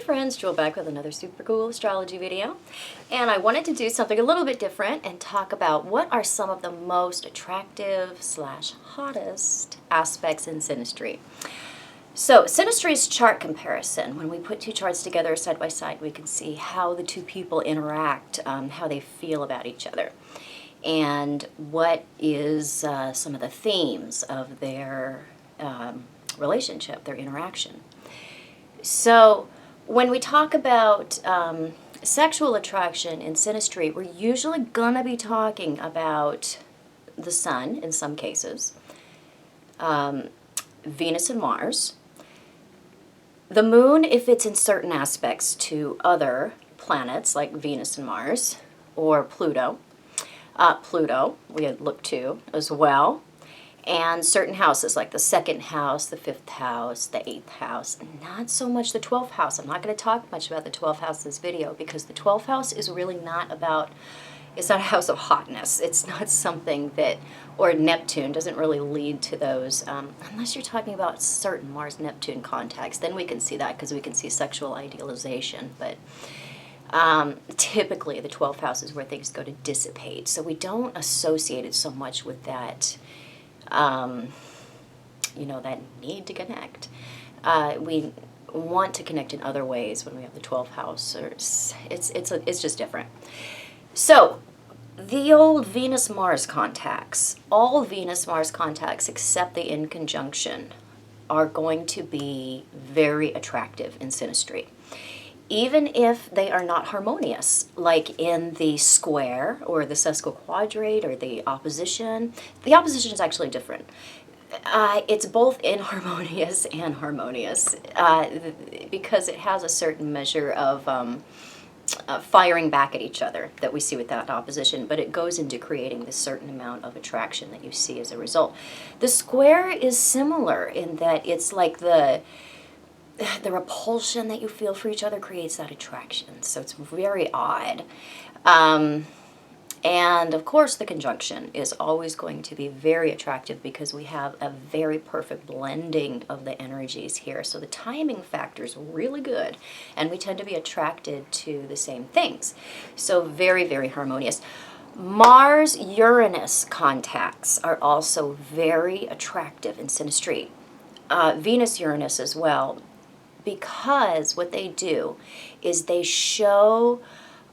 friends, Jewel back with another super cool astrology video. And I wanted to do something a little bit different and talk about what are some of the most attractive slash hottest aspects in Synastry. So Synastry is chart comparison. When we put two charts together side by side, we can see how the two people interact, how they feel about each other, and what is some of the themes of their relationship, their interaction. So when we talk about sexual attraction in Synastry, we're usually going to be talking about the Sun in some cases, Venus and Mars, the Moon if it's in certain aspects to other planets like Venus and Mars, or Pluto. Pluto we had looked to as well. And certain houses like the second house, the fifth house, the eighth house, not so much the 12th house. I'm not going to talk much about the 12th house in this video because the 12th house is really not about, it's not a house of hotness. It's not something that, or Neptune doesn't really lead to those, unless you're talking about certain Mars-Neptune contacts. Then we can see that because we can see sexual idealization. But typically the 12th house is where things go to dissipate. So we don't associate it so much with that, that need to connect. We want to connect in other ways when we have the 12th house. Or it's just different. So the old Venus-Mars contacts, all Venus-Mars contacts except the in conjunction are going to be very attractive in Synastry. Even if they are not harmonious, like in the square or the sesquiquadrate or the opposition. The opposition is actually different. It's both inharmonious and harmonious because it has a certain measure of firing back at each other that we see with that opposition, but it goes into creating this certain amount of attraction that you see as a result. The square is similar in that it's like the repulsion that you feel for each other creates that attraction. So it's very odd. And of course the conjunction is always going to be very attractive because we have a very perfect blending of the energies here. So the timing factor is really good and we tend to be attracted to the same things. So very, very harmonious. Mars-Uranus contacts are also very attractive in Synastry. Venus-Uranus as well, because what they do is they show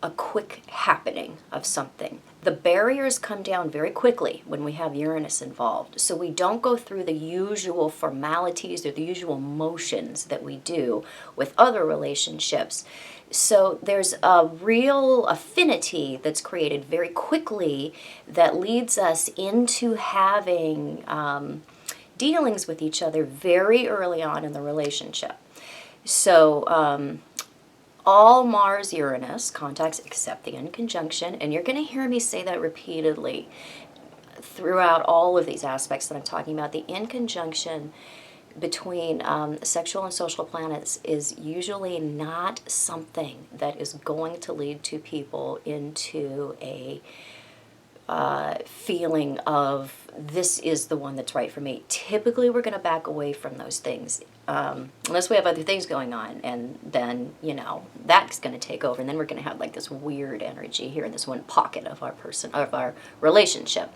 a quick happening of something. The barriers come down very quickly when we have Uranus involved. So we don't go through the usual formalities or the usual motions that we do with other relationships. So there's a real affinity that's created very quickly that leads us into having dealings with each other very early on in the relationship. So all Mars-Uranus contacts except the in conjunction, and you're going to hear me say that repeatedly throughout all of these aspects that I'm talking about. The in conjunction between sexual and social planets is usually not something that is going to lead two people into a feeling of this is the one that's right for me. Typically we're going to back away from those things unless we have other things going on, and then that's going to take over, and then we're going to have like this weird energy here in this one pocket of our relationship.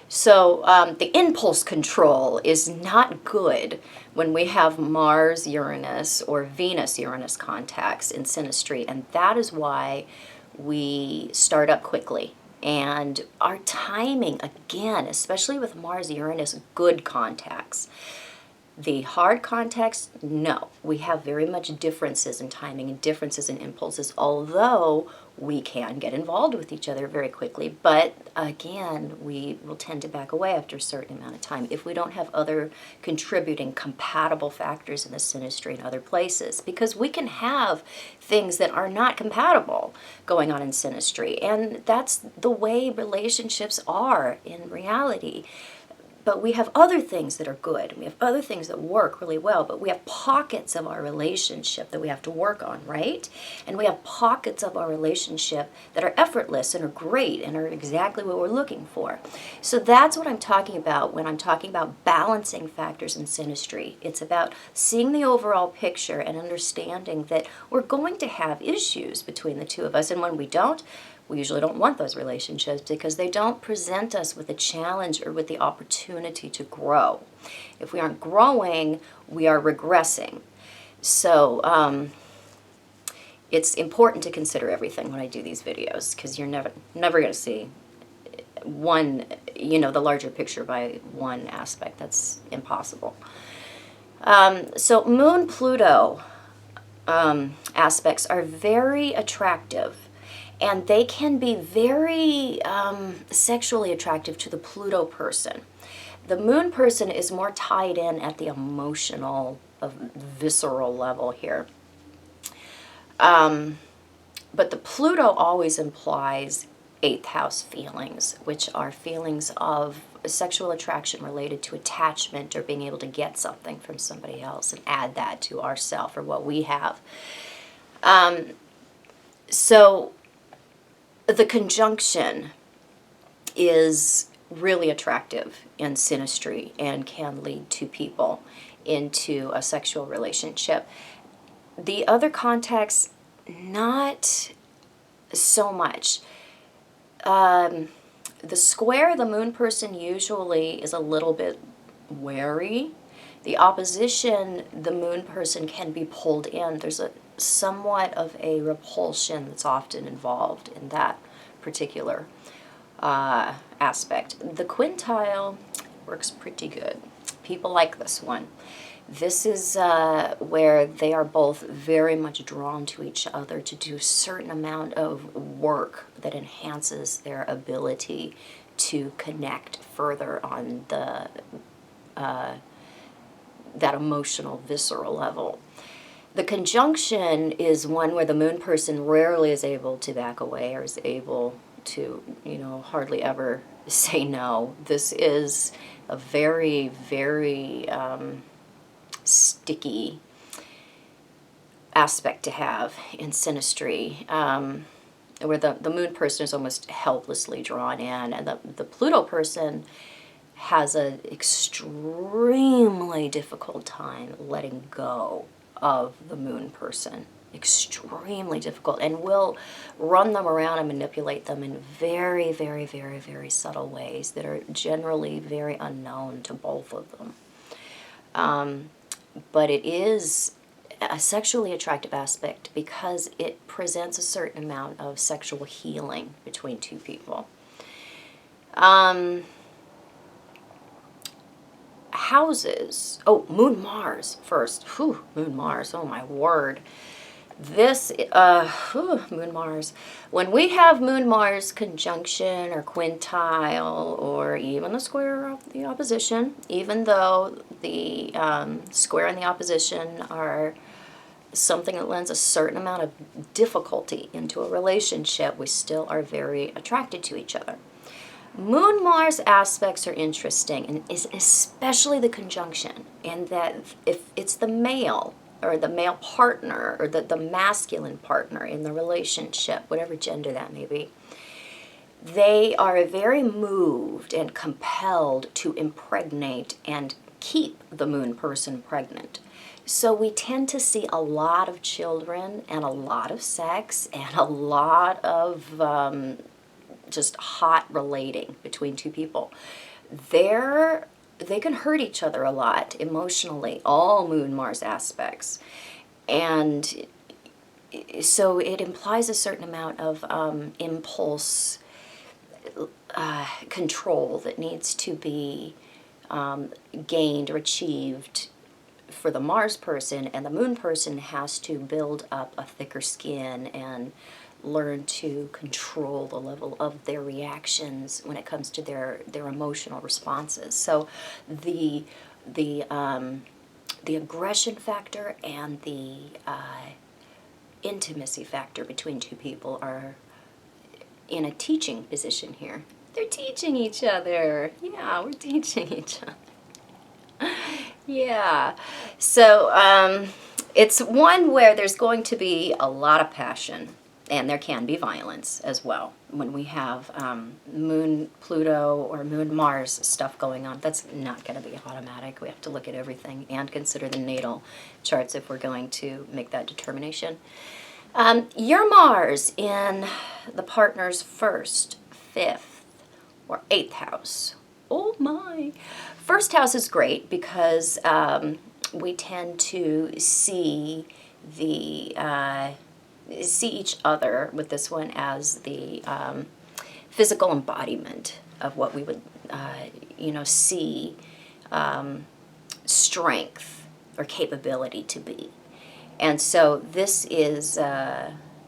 So the impulse control is not good when we have Mars-Uranus or Venus-Uranus contacts in Synastry, and that is why we start up quickly. And our timing, again, especially with Mars-Uranus, good contacts. The hard contacts, no. We have very much differences in timing and differences in impulses, although we can get involved with each other very quickly. But again, we will tend to back away after a certain amount of time if we don't have other contributing compatible factors in the Synastry and other places. Because we can have things that are not compatible going on in Synastry. And that's the way relationships are in reality. But we have other things that are good. We have other things that work really well, but we have pockets of our relationship that we have to work on, right? And we have pockets of our relationship that are effortless and are great and are exactly what we're looking for. So that's what I'm talking about when I'm talking about balancing factors in synastry. It's about seeing the overall picture and understanding that we're going to have issues between the two of us. And when we don't, we usually don't want those relationships because they don't present us with a challenge or with the opportunity to grow. If we aren't growing, we are regressing. So it's important to consider everything when I do these videos, because you're never going to see one, the larger picture by one aspect. That's impossible. So Moon-Pluto aspects are very attractive. And they can be very sexually attractive to the Pluto person. The Moon person is more tied in at the emotional, visceral level here. But the Pluto always implies 8th house feelings, which are feelings of sexual attraction related to attachment or being able to get something from somebody else and add that to ourself or what we have. So the conjunction is really attractive in synastry and can lead two people into a sexual relationship. The other contexts, not so much. The square, the Moon person usually is a little bit wary. The opposition, the Moon person can be pulled in. There's a somewhat of a repulsion that's often involved in that particular aspect. The quintile works pretty good. People like this one. This is where they are both very much drawn to each other to do a certain amount of work that enhances their ability to connect further on the that emotional, visceral level. The conjunction is one where the Moon person rarely is able to back away or is able to, hardly ever say no. This is a very, very sticky aspect to have in synastry, where the Moon person is almost helplessly drawn in, and the Pluto person has an extremely difficult time letting go of the Moon person. Extremely difficult, and will run them around and manipulate them in very, very, very, very subtle ways that are generally very unknown to both of them. But it is a sexually attractive aspect because it presents a certain amount of sexual healing between two people. Houses. Oh, Moon Mars first. Whew, Moon Mars. Oh my word. This, Moon Mars. When we have Moon Mars conjunction or quintile or even the square of the opposition, even though the square and the opposition are something that lends a certain amount of difficulty into a relationship, we still are very attracted to each other. Moon-Mars aspects are interesting, and especially the conjunction, in that if it's the male, or the male partner, or the masculine partner in the relationship, whatever gender that may be, they are very moved and compelled to impregnate and keep the Moon person pregnant. So we tend to see a lot of children and a lot of sex and a lot of just hot relating between two people. They can hurt each other a lot emotionally, all Moon-Mars aspects. And so it implies a certain amount of impulse control that needs to be gained or achieved for the Mars person, and the Moon person has to build up a thicker skin and learn to control the level of their reactions when it comes to their emotional responses. So the aggression factor and the intimacy factor between two people are in a teaching position here. They're teaching each other. Yeah, we're teaching each other. Yeah. So it's one where there's going to be a lot of passion, and there can be violence as well when we have Moon Pluto or Moon Mars stuff going on. That's not going to be automatic. We have to look at everything and consider the natal charts if we're going to make that determination. Your Mars in the partner's first, fifth, or eighth house. Oh my. First house is great because we tend to see see each other with this one as the physical embodiment of what we would see strength or capability to be. And so this is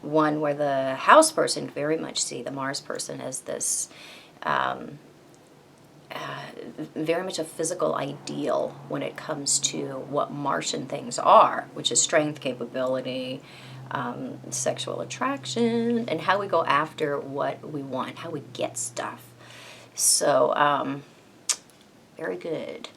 one where the house person very much see the Mars person as this very much a physical ideal when it comes to what Martian things are, which is strength, capability, sexual attraction, and how we go after what we want, how we get stuff. So, very good.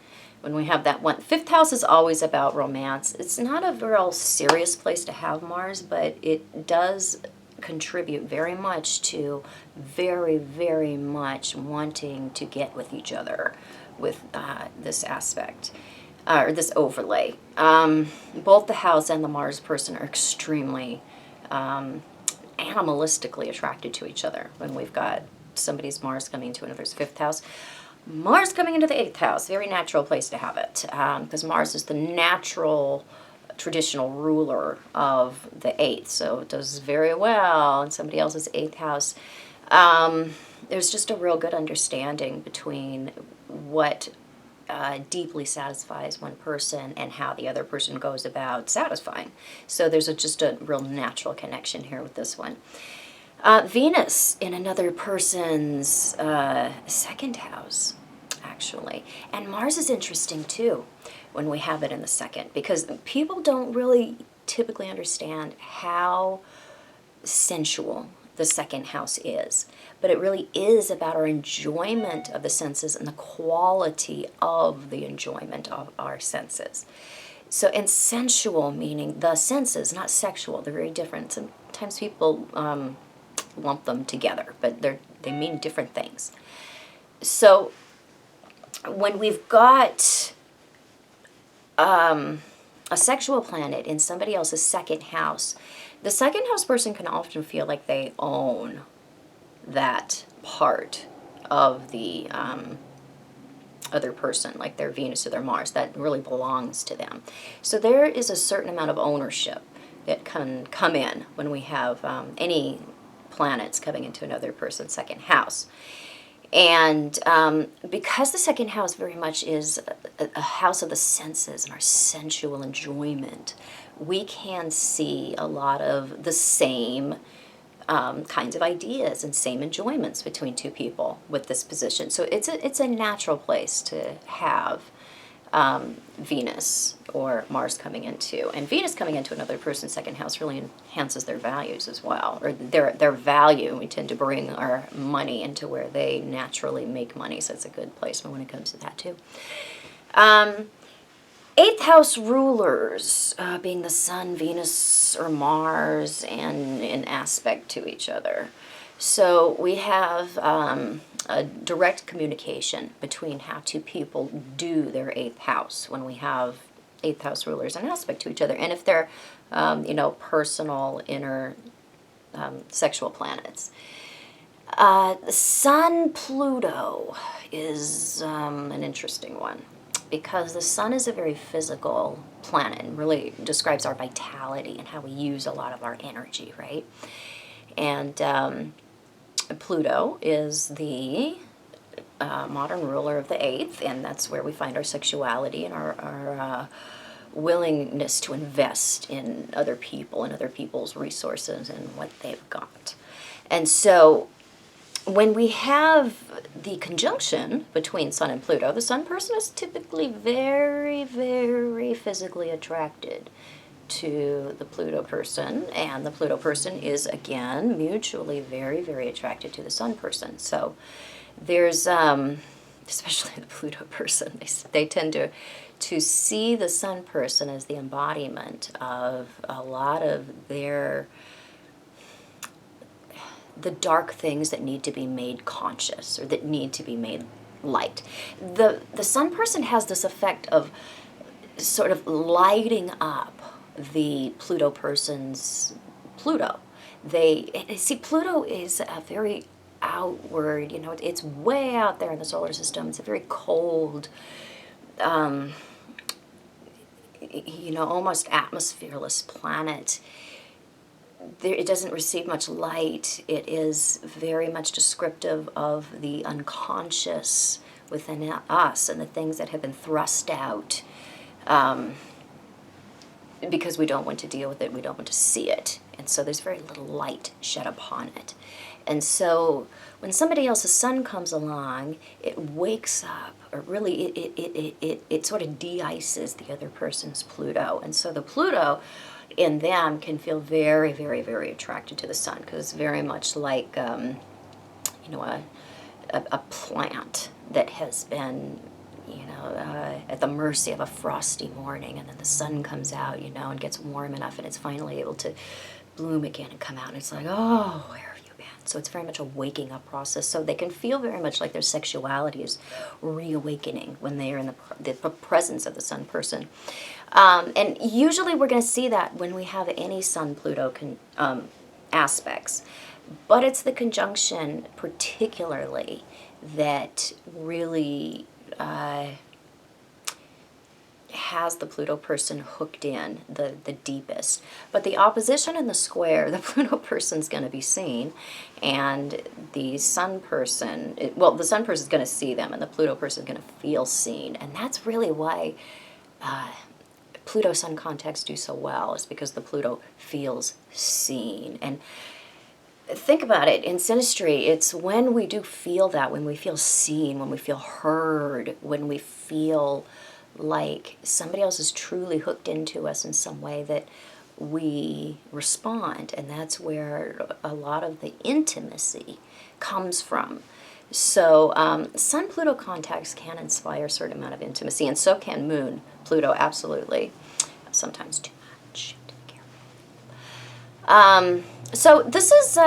When we have that one, fifth house is always about romance. It's not a real serious place to have Mars, but it does contribute very much to very, very much wanting to get with each other with this aspect, or this overlay. Both the house and the Mars person are extremely animalistically attracted to each other when we've got somebody's Mars coming into another's fifth house. Mars coming into the eighth house, very natural place to have it, because Mars is the natural traditional ruler of the eighth, so it does very well in somebody else's eighth house. There's just a real good understanding between what deeply satisfies one person and how the other person goes about satisfying. So there's just a real natural connection here with this one. Venus in another person's second house, actually. And Mars is interesting too when we have it in the second, because people don't really typically understand how sensual the second house is. But it really is about our enjoyment of the senses and the quality of the enjoyment of our senses. So, and sensual meaning the senses, not sexual. They're very different. Sometimes people lump them together, but they mean different things. So when we've got a sexual planet in somebody else's second house, the second house person can often feel like they own that part of the other person, like their Venus or their Mars, that really belongs to them. So there is a certain amount of ownership that can come in when we have any planets coming into another person's second house. And because the second house very much is a house of the senses and our sensual enjoyment, we can see a lot of the same kinds of ideas and same enjoyments between two people with this position. So it's a natural place to have Venus or Mars coming into. And Venus coming into another person's second house really enhances their values as well, or their value. We tend to bring our money into where they naturally make money, so it's a good placement when it comes to that too. Eighth house rulers being the Sun, Venus, or Mars, and in aspect to each other. So we have a direct communication between how two people do their eighth house when we have eighth house rulers in aspect to each other. And if they're, personal, inner sexual planets. Sun Pluto is an interesting one, because the Sun is a very physical planet and really describes our vitality and how we use a lot of our energy, right? And Pluto is the modern ruler of the eighth, and that's where we find our sexuality and our willingness to invest in other people and other people's resources and what they've got. And so when we have the conjunction between Sun and Pluto, the Sun person is typically very, very physically attracted to the Pluto person, and the Pluto person is, again, mutually very, very attracted to the Sun person. So there's, especially the Pluto person, they tend to see the Sun person as the embodiment of a lot of the dark things that need to be made conscious, or that need to be made light. The Sun person has this effect of sort of lighting up the Pluto person's Pluto. See, Pluto is a very outward, it's way out there in the solar system. It's a very cold, almost atmosphereless planet. It doesn't receive much light. It is very much descriptive of the unconscious within us and the things that have been thrust out, because we don't want to deal with it, we don't want to see it. And so there's very little light shed upon it. And so when somebody else's sun comes along, it wakes up, or really it sort of de-ices the other person's Pluto. And so the Pluto in them can feel very, very, very attracted to the sun, because it's very much like, a plant that has been, at the mercy of a frosty morning, and then the sun comes out, and gets warm enough, and it's finally able to bloom again and come out, and it's like, oh, where have you been? So it's very much a waking up process. So they can feel very much like their sexuality is reawakening when they are in the presence of the Sun person. And usually we're going to see that when we have any Sun-Pluto aspects. But it's the conjunction particularly that really has the Pluto person hooked in the deepest. But the opposition and the square, the Pluto person's going to be seen, and the Sun person, the Sun person's going to see them, and the Pluto person's going to feel seen. And that's really why Pluto-Sun contacts do so well, is because the Pluto feels seen. And think about it, in Synastry, it's when we do feel that, when we feel seen, when we feel heard, when we feel like somebody else is truly hooked into us in some way, that we respond. And that's where a lot of the intimacy comes from. So Sun-Pluto contacts can inspire a certain amount of intimacy, and so can Moon-Pluto, absolutely. Sometimes too much. Be careful. So this is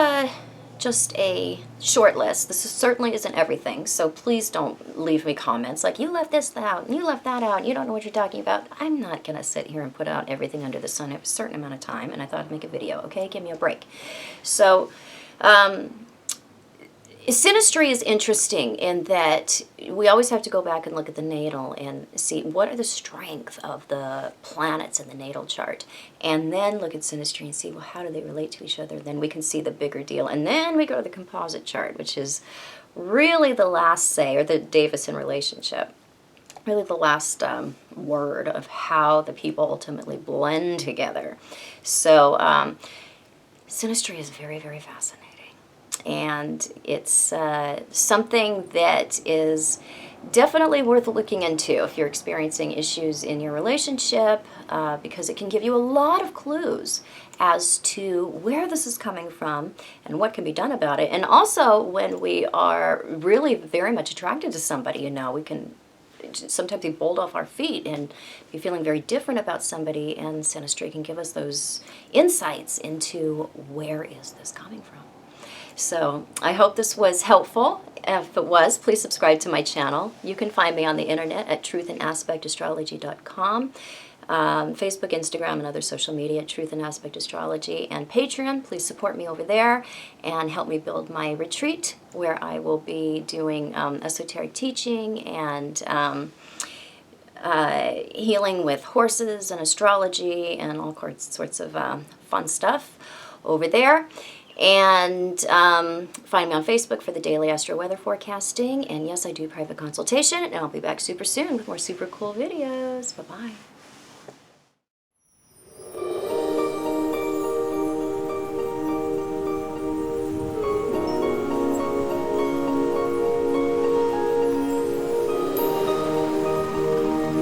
just a short list. This certainly isn't everything, so please don't leave me comments like, you left this out, and you left that out, and you don't know what you're talking about. I'm not going to sit here and put out everything under the sun. I have a certain amount of time, and I thought I'd make a video, okay? Give me a break. So, Synastry is interesting in that we always have to go back and look at the natal and see what are the strengths of the planets in the natal chart, and then look at Synastry and see, well, how do they relate to each other? Then we can see the bigger deal, and then we go to the composite chart, which is really the last say, or the Davison relationship, really the last word of how the people ultimately blend together. So Synastry is very, very fascinating. And it's something that is definitely worth looking into if you're experiencing issues in your relationship, because it can give you a lot of clues as to where this is coming from and what can be done about it. And also, when we are really very much attracted to somebody, we can sometimes be bowled off our feet and be feeling very different about somebody, and Synastry can give us those insights into where is this coming from. So I hope this was helpful. If it was, please subscribe to my channel. You can find me on the internet at truthandaspectastrology.com, Facebook, Instagram, and other social media at Truth and Aspect Astrology, and Patreon. Please support me over there and help me build my retreat, where I will be doing esoteric teaching and healing with horses and astrology and all sorts of fun stuff over there. And find me on Facebook for the daily astro weather forecasting. And yes, I do private consultation, and I'll be back super soon with more super cool videos. Bye-bye.